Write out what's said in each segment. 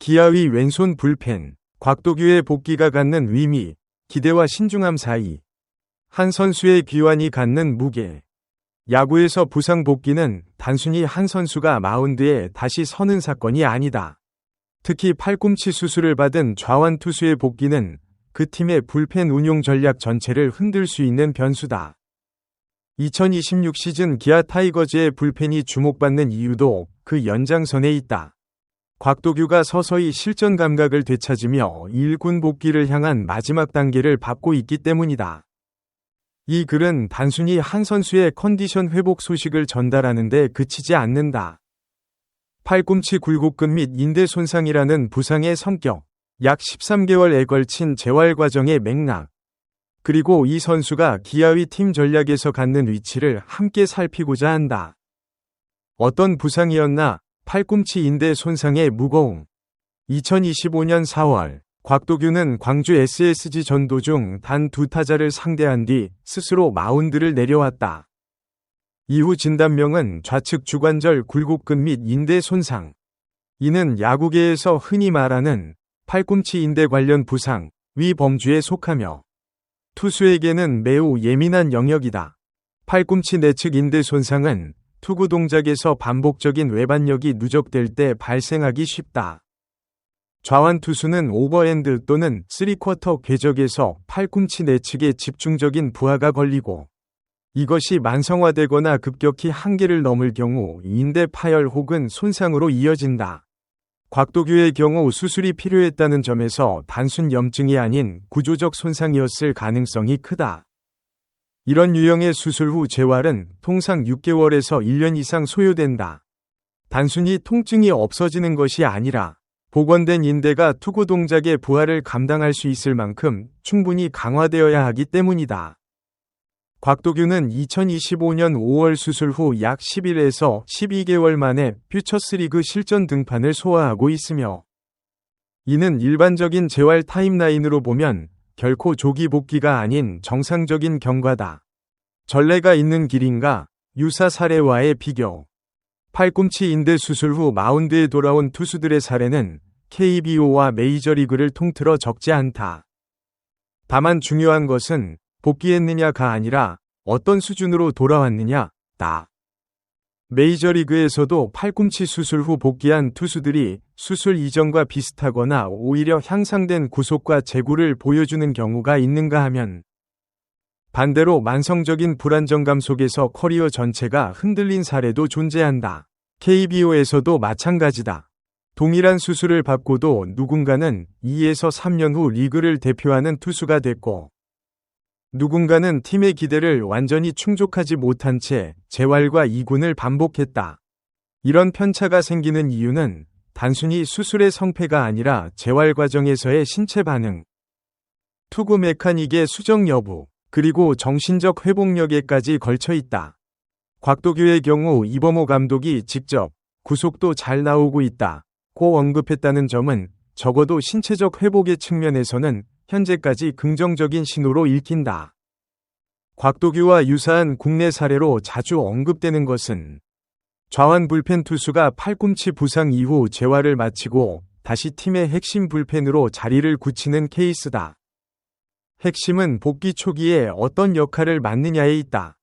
기아의 왼손 불펜, 곽도규의 복귀가 갖는 의미, 기대와 신중함 사이. 한 선수의 귀환이 갖는 무게. 야구에서 부상 복귀는 단순히 한 선수가 마운드에 다시 서는 사건이 아니다. 특히 팔꿈치 수술을 받은 좌완 투수의 복귀는 그 팀의 불펜 운용 전략 전체를 흔들 수 있는 변수다. 2026 시즌 기아 타이거즈의 불펜이 주목받는 이유도 그 연장선에 있다. 곽도규가 서서히 실전 감각을 되찾으며 1군 복귀를 향한 마지막 단계를 밟고 있기 때문이다. 이 글은 단순히 한 선수의 컨디션 회복 소식을 전달하는 데 그치지 않는다. 팔꿈치 굴곡근 및 인대 손상이라는 부상의 성격, 약 13개월에 걸친 재활 과정의 맥락, 그리고 이 선수가 기아의 팀 전략에서 갖는 위치를 함께 살피고자 한다. 어떤 부상이었나? 팔꿈치 인대 손상의 무거움. 2025년 4월 곽도규는 광주 SSG 전도 중 단 2타자를 상대한 뒤 스스로 마운드를 내려왔다. 이후 진단명은 좌측 주관절 굴곡근 및 인대 손상. 이는 야구계에서 흔히 말하는 팔꿈치 인대 관련 부상, 위 범주에 속하며 투수에게는 매우 예민한 영역이다. 팔꿈치 내측 인대 손상은 투구 동작에서 반복적인 외반력이 누적될 때 발생하기 쉽다. 좌완 투수는 오버핸드 또는 3쿼터 궤적에서 팔꿈치 내측에 집중적인 부하가 걸리고 이것이 만성화되거나 급격히 한계를 넘을 경우 인대 파열 혹은 손상으로 이어진다. 곽도규의 경우 수술이 필요했다는 점에서 단순 염증이 아닌 구조적 손상이었을 가능성이 크다. 이런 유형의 수술 후 재활은 통상 6개월에서 1년 이상 소요된다. 단순히 통증이 없어지는 것이 아니라 복원된 인대가 투구 동작의 부하를 감당할 수 있을 만큼 충분히 강화되어야 하기 때문이다. 곽도규는 2025년 5월 수술 후 약 10일에서 12개월 만에 퓨처스리그 실전 등판을 소화하고 있으며 이는 일반적인 재활 타임라인으로 보면 결코 조기 복귀가 아닌 정상적인 경과다. 전례가 있는 길인가? 유사 사례와의 비교. 팔꿈치 인대 수술 후 마운드에 돌아온 투수들의 사례는 KBO와 메이저리그를 통틀어 적지 않다. 다만 중요한 것은 복귀했느냐가 아니라 어떤 수준으로 돌아왔느냐다. 메이저리그에서도 팔꿈치 수술 후 복귀한 투수들이 수술 이전과 비슷하거나 오히려 향상된 구속과 제구를 보여주는 경우가 있는가 하면 반대로 만성적인 불안정감 속에서 커리어 전체가 흔들린 사례도 존재한다. KBO에서도 마찬가지다. 동일한 수술을 받고도 누군가는 2에서 3년 후 리그를 대표하는 투수가 됐고 누군가는 팀의 기대를 완전히 충족하지 못한 채 재활과 2군을 반복했다. 이런 편차가 생기는 이유는 단순히 수술의 성패가 아니라 재활 과정에서의 신체 반응, 투구 메카닉의 수정 여부, 그리고 정신적 회복력에까지 걸쳐 있다. 곽도규의 경우 이범호 감독이 직접 구속도 잘 나오고 있다고 언급했다는 점은 적어도 신체적 회복의 측면에서는 현재까지 긍정적인 신호로 읽힌다. 곽도규와 유사한 국내 사례로 자주 언급되는 것은 좌완 불펜 투수가 팔꿈치 부상 이후 재활을 마치고 다시 팀의 핵심 불펜으로 자리를 굳히는 케이스다. 핵심은 복귀 초기에 어떤 역할을 맡느냐에 있다.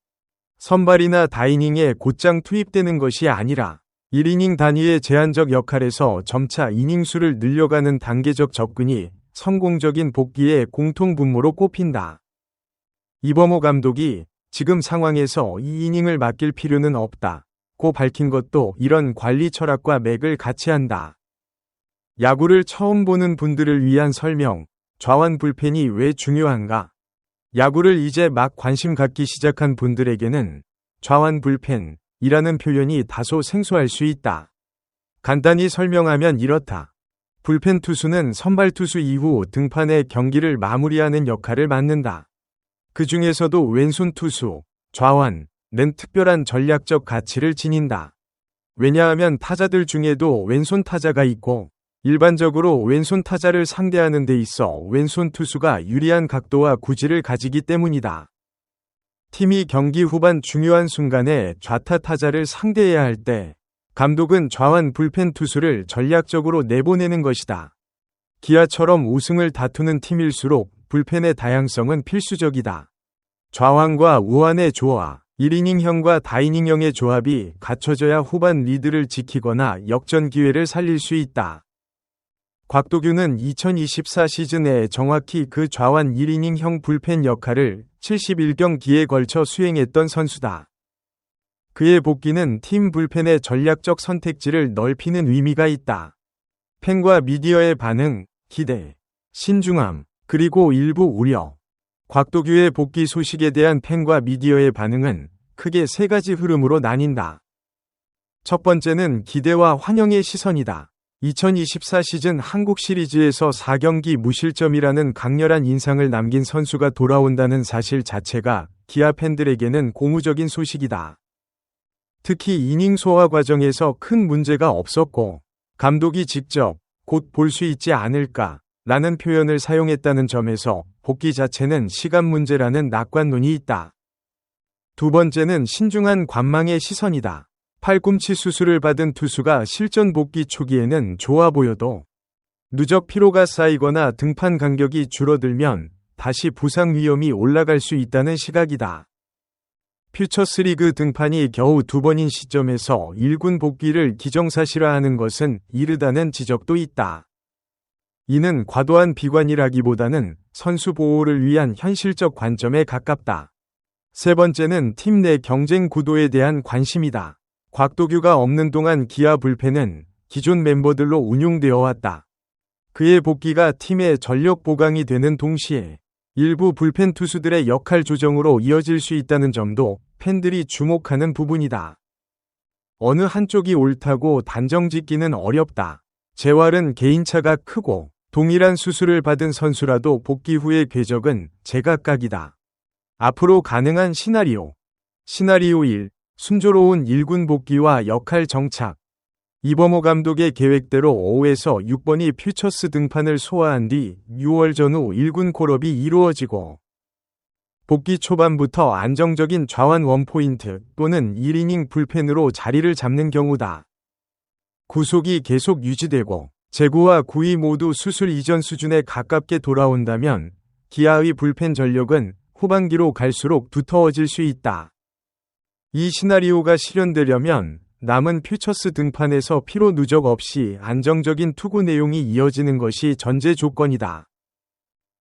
선발이나 다이닝에 곧장 투입되는 것이 아니라 1이닝 단위의 제한적 역할에서 점차 이닝 수를 늘려가는 단계적 접근이 성공적인 복귀의 공통 분모로 꼽힌다. 이범호 감독이 지금 상황에서 2이닝을 맡길 필요는 없다고 밝힌 것도 이런 관리 철학과 맥을 같이 한다. 야구를 처음 보는 분들을 위한 설명, 좌완 불펜이 왜 중요한가? 야구를 이제 막 관심 갖기 시작한 분들에게는 좌완 불펜이라는 표현이 다소 생소할 수 있다. 간단히 설명하면 이렇다. 불펜 투수는 선발 투수 이후 등판의 경기를 마무리하는 역할을 맡는다. 그 중에서도 왼손 투수, 좌완은 특별한 전략적 가치를 지닌다. 왜냐하면 타자들 중에도 왼손 타자가 있고 일반적으로 왼손 타자를 상대하는 데 있어 왼손 투수가 유리한 각도와 구질을 가지기 때문이다. 팀이 경기 후반 중요한 순간에 좌타 타자를 상대해야 할 때 감독은 좌완 불펜 투수를 전략적으로 내보내는 것이다. 기아처럼 우승을 다투는 팀일수록 불펜의 다양성은 필수적이다. 좌완과 우완의 조화, 1이닝형과 다이닝형의 조합이 갖춰져야 후반 리드를 지키거나 역전 기회를 살릴 수 있다. 곽도규는 2024 시즌에 정확히 그 좌완 1이닝형 불펜 역할을 71경기에 걸쳐 수행했던 선수다. 그의 복귀는 팀 불펜의 전략적 선택지를 넓히는 의미가 있다. 팬과 미디어의 반응, 기대, 신중함, 그리고 일부 우려. 곽도규의 복귀 소식에 대한 팬과 미디어의 반응은 크게 세 가지 흐름으로 나뉜다. 첫 번째는 기대와 환영의 시선이다. 2024 시즌 한국 시리즈에서 4경기 무실점이라는 강렬한 인상을 남긴 선수가 돌아온다는 사실 자체가 기아 팬들에게는 고무적인 소식이다. 특히 이닝 소화 과정에서 큰 문제가 없었고 감독이 직접 곧 볼 수 있지 않을까 라는 표현을 사용했다는 점에서 복귀 자체는 시간 문제라는 낙관론이 있다. 두 번째는 신중한 관망의 시선이다. 팔꿈치 수술을 받은 투수가 실전 복귀 초기에는 좋아 보여도 누적 피로가 쌓이거나 등판 간격이 줄어들면 다시 부상 위험이 올라갈 수 있다는 시각이다. 퓨처스리그 등판이 겨우 2번인 시점에서 1군 복귀를 기정사실화하는 것은 이르다는 지적도 있다. 이는 과도한 비관이라기보다는 선수 보호를 위한 현실적 관점에 가깝다. 세 번째는 팀 내 경쟁 구도에 대한 관심이다. 곽도규가 없는 동안 기아 불펜은 기존 멤버들로 운용되어 왔다. 그의 복귀가 팀의 전력 보강이 되는 동시에 일부 불펜 투수들의 역할 조정으로 이어질 수 있다는 점도 팬들이 주목하는 부분이다. 어느 한쪽이 옳다고 단정짓기는 어렵다. 재활은 개인차가 크고 동일한 수술을 받은 선수라도 복귀 후의 궤적은 제각각이다. 앞으로 가능한 시나리오. 시나리오 1. 순조로운 1군 복귀와 역할 정착. 이범호 감독의 계획대로 5에서 6번이 퓨처스 등판을 소화한 뒤 6월 전후 1군 콜업이 이루어지고 복귀 초반부터 안정적인 좌완 원포인트 또는 1이닝 불펜으로 자리를 잡는 경우다. 구속이 계속 유지되고 제구와 구위 모두 수술 이전 수준에 가깝게 돌아온다면 기아의 불펜 전력은 후반기로 갈수록 두터워질 수 있다. 이 시나리오가 실현되려면 남은 퓨처스 등판에서 피로 누적 없이 안정적인 투구 내용이 이어지는 것이 전제 조건이다.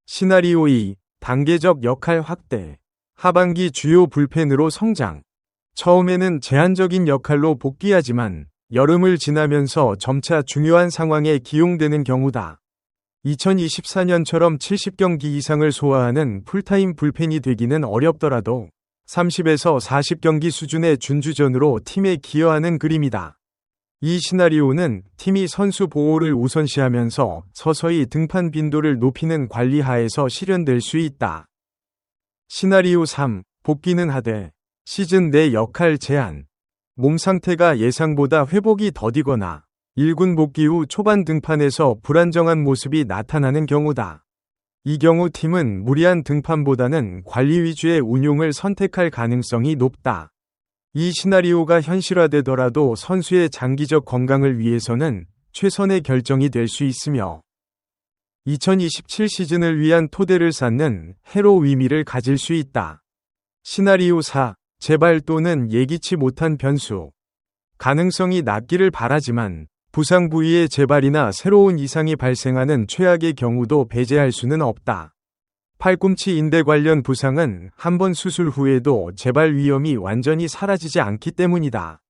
시나리오 2. 단계적 역할 확대. 하반기 주요 불펜으로 성장. 처음에는 제한적인 역할로 복귀하지만 여름을 지나면서 점차 중요한 상황에 기용되는 경우다. 2024년처럼 70경기 이상을 소화하는 풀타임 불펜이 되기는 어렵더라도 30에서 40경기 수준의 준주전으로 팀에 기여하는 그림이다. 이 시나리오는 팀이 선수 보호를 우선시하면서 서서히 등판 빈도를 높이는 관리 하에서 실현될 수 있다. 시나리오 3. 복귀는 하되 시즌 내 역할 제한. 몸 상태가 예상보다 회복이 더디거나 1군 복귀 후 초반 등판에서 불안정한 모습이 나타나는 경우다. 이 경우 팀은 무리한 등판보다는 관리 위주의 운용을 선택할 가능성이 높다. 이 시나리오가 현실화되더라도 선수의 장기적 건강을 위해서는 최선의 결정이 될 수 있으며 2027 시즌을 위한 토대를 쌓는 해로 의미를 가질 수 있다. 시나리오 4. 재발 또는 예기치 못한 변수. 가능성이 낮기를 바라지만 부상 부위의 재발이나 새로운 이상이 발생하는 최악의 경우도 배제할 수는 없다. 팔꿈치 인대 관련 부상은 한 번 수술 후에도 재발 위험이 완전히 사라지지 않기 때문이다.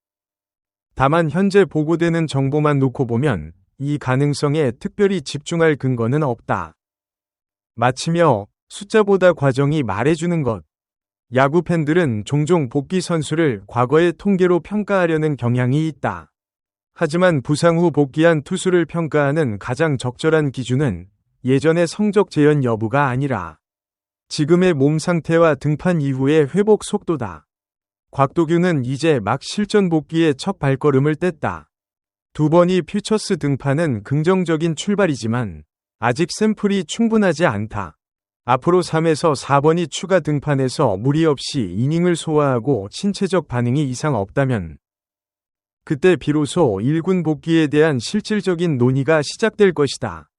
다만 현재 보고되는 정보만 놓고 보면 이 가능성에 특별히 집중할 근거는 없다. 마치며 숫자보다 과정이 말해주는 것. 야구 팬들은 종종 복귀 선수를 과거의 통계로 평가하려는 경향이 있다. 하지만 부상 후 복귀한 투수를 평가하는 가장 적절한 기준은 예전의 성적 재현 여부가 아니라 지금의 몸 상태와 등판 이후의 회복 속도다. 곽도규는 이제 막 실전 복귀의 첫 발걸음을 뗐다. 2번이 퓨처스 등판은 긍정적인 출발이지만 아직 샘플이 충분하지 않다. 앞으로 3에서 4번이 추가 등판에서 무리 없이 이닝을 소화하고 신체적 반응이 이상 없다면 그때 비로소 1군 복귀에 대한 실질적인 논의가 시작될 것이다.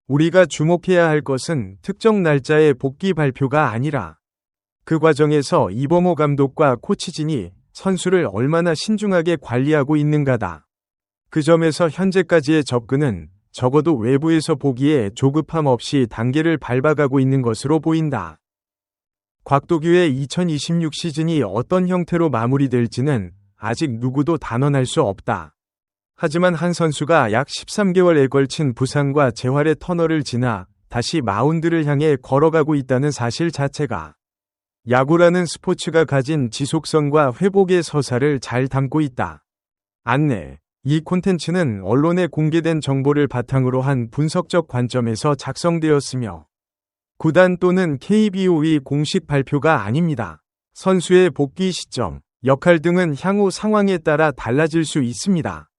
우리가 주목해야 할 것은 특정 날짜의 복귀 발표가 아니라 그 과정에서 이범호 감독과 코치진이 선수를 얼마나 신중하게 관리하고 있는가다. 그 점에서 현재까지의 접근은 적어도 외부에서 보기에 조급함 없이 단계를 밟아가고 있는 것으로 보인다. 곽도규의 2026 시즌이 어떤 형태로 마무리될지는 아직 누구도 단언할 수 없다. 하지만 한 선수가 약 13개월에 걸친 부상과 재활의 터널을 지나 다시 마운드를 향해 걸어가고 있다는 사실 자체가 야구라는 스포츠가 가진 지속성과 회복의 서사를 잘 담고 있다. 안내. 이 콘텐츠는 언론에 공개된 정보를 바탕으로 한 분석적 관점에서 작성되었으며 구단 또는 KBO의 공식 발표가 아닙니다. 선수의 복귀 시점, 역할 등은 향후 상황에 따라 달라질 수 있습니다.